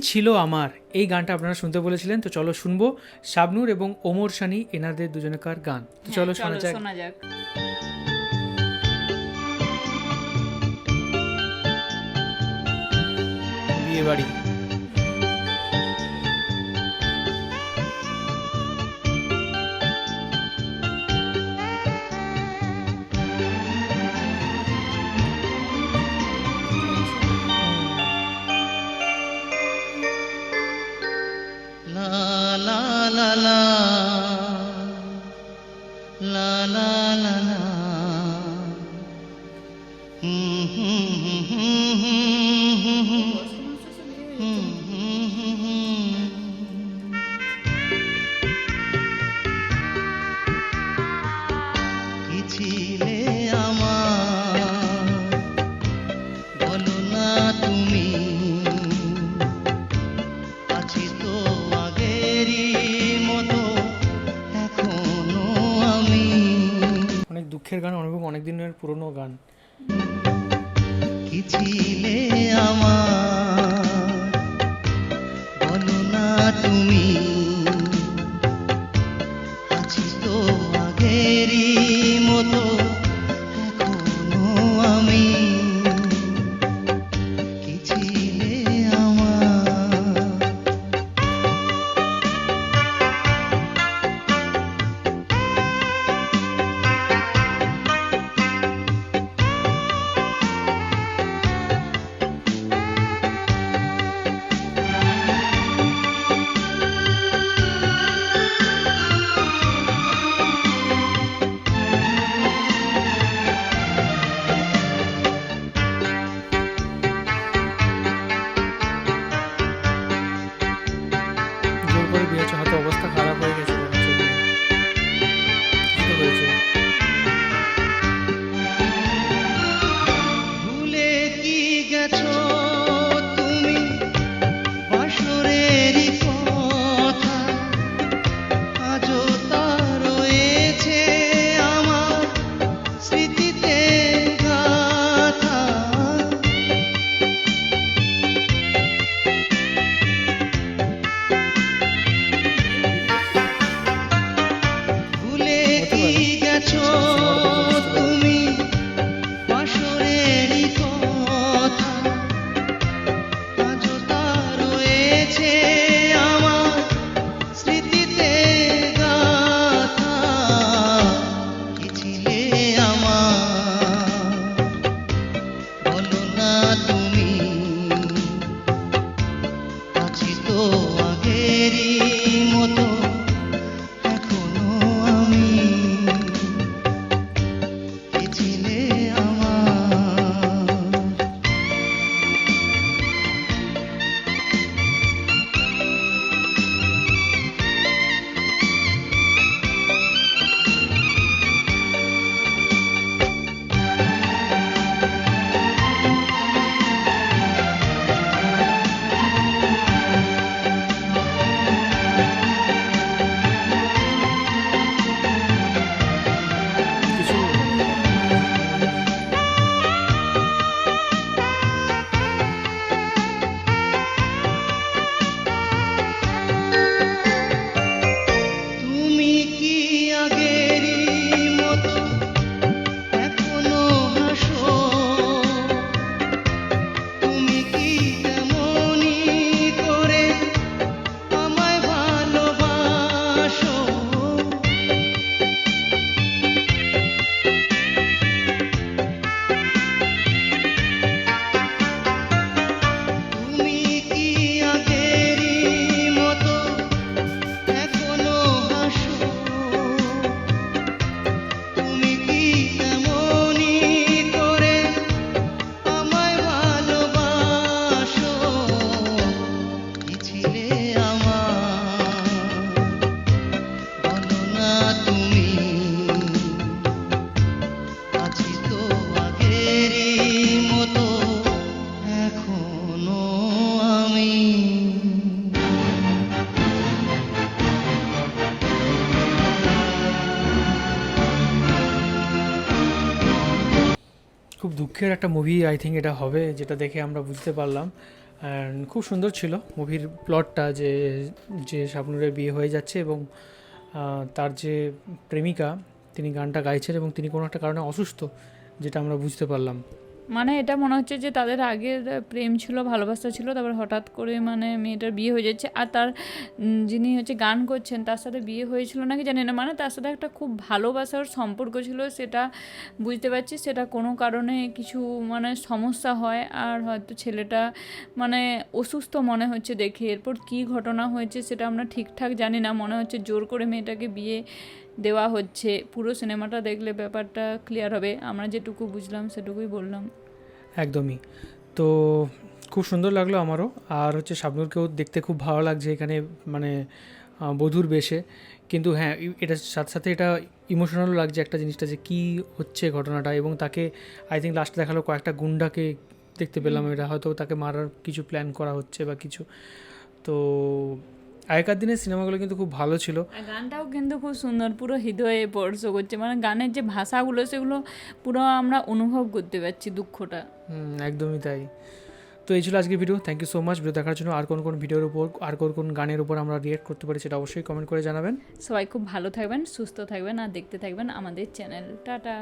ছিল আমার, এই গানটা আপনারা শুনতে বলেছিলেন, তো চলো শুনবো শাবনূর এবং ওমর সানি এনাদের দুজনকার গান। তো চলো শোনা যাক। শোনা যাক। বিয়ে বাড়ি। অনেক দুঃখের গান, অনেক দিনের পুরনো গান। কি ছিলে আমার, বলো না তুমি, আছি তো আগেরই মতো এখনো আমি। কি ছিলে আমার, জোর করে বিয়ে হচ্ছে, হয়তো অবস্থা খারাপ হয়ে গেছে, কিছু তো হয়েছে। ভুলে কি গেছো তুমি বাসরেরই কথা, আজও তা রয়েছে আমার স্মৃতিতে গাথা। ভুলে কি গেছো তুমি বাসরেরই কথা, আজও তা রয়েছে আমার স্মৃতিতে গাথা। কি ছিলে আমার, বলো না তুমি, আছি তো আগেরই মতো এখনো আমি। কি ছিলে আমার, কিছু তুমি কি আগেরই মতো এখনো হাসো, তুমি কি তেমনি করে আমায় ভালোবাসো। তুমি কি আগেরই মতো এখনো হাসো, তুমি কি তেমনি করে আমায় ভালোবাসো। কি ছিলে আমার, বলো না তুমি, আছি তো আগেরই মতো এখনো আমি। খুব দুঃখের একটা মুভি আই থিঙ্ক এটা হবে, যেটা দেখে আমরা বুঝতে পারলাম। অ্যান্ড খুব সুন্দর ছিল মুভির প্লটটা, যে যে শাবনূরের বিয়ে হয়ে যাচ্ছে এবং তার যে প্রেমিকা তিনি গানটা গাইছেন এবং তিনি কোনো একটা কারণে অসুস্থ, যেটা আমরা বুঝতে পারলাম। মানে এটা মনে হচ্ছে যে তাদের আগের প্রেম ছিল, ভালোবাসা ছিল, তারপর হঠাৎ করে মানে মেয়েটার বিয়ে হয়ে যাচ্ছে। আর তার যিনি হচ্ছে গান করছেন তার সাথে বিয়ে হয়েছিল নাকি জানি না, মানে তার সাথে একটা খুব ভালোবাসার সম্পর্ক ছিল, সেটা বুঝতে পারছি। সেটা কোনো কারণে কিছু মানে সমস্যা হয় আর হয়তো ছেলেটা মানে অসুস্থ মনে হচ্ছে দেখে। এরপর কী ঘটনা হয়েছে সেটা আমরা ঠিকঠাক জানি না, মনে হচ্ছে জোর করে মেয়েটাকে বিয়ে দেওয়া হচ্ছে। পুরো সিনেমাটা দেখলে ব্যাপারটা ক্লিয়ার হবে, আমরা যেটুকু বুঝলাম সেটুকুই বললাম। একদমই। তো খুব সুন্দর লাগলো আমারও। আর হচ্ছে শাবনূরকেও দেখতে খুব ভালো লাগছে এখানে, মানে বধূর বেশে। কিন্তু হ্যাঁ, এটার সাথে সাথে এটা ইমোশনালও লাগছে একটা জিনিসটা, যে কী হচ্ছে ঘটনাটা। এবং তাকে আই থিঙ্ক লাস্টে দেখালো কয়েকটা গুন্ডাকে দেখতে পেলাম, এটা হয়তো তাকে মারার কিছু প্ল্যান করা হচ্ছে বা কিছু। তো আগেকার দিনের সিনেমাগুলো কিন্তু খুব ভালো ছিল। আর গানটাও কিন্তু খুব সুন্দর, পুরো হৃদয়ে স্পর্শ করছে, মানে গানের যে ভাষাগুলো সেগুলো পুরো আমরা অনুভব করতে পারছি দুঃখটা। একদমই তাই। তো এই ছিল আজকের video. Thank you so much video দেখার জন্য। আর কোন ভিডিওর উপর, আর কোন গানের উপর আমরা রিয়েক্ট করতে পারি সেটা অবশ্যই কমেন্ট করে জানাবেন। সবাই খুব ভালো থাকবেন, সুস্থ থাকবেন আর দেখতে থাকবেন আমাদের চ্যানেল। টাটা।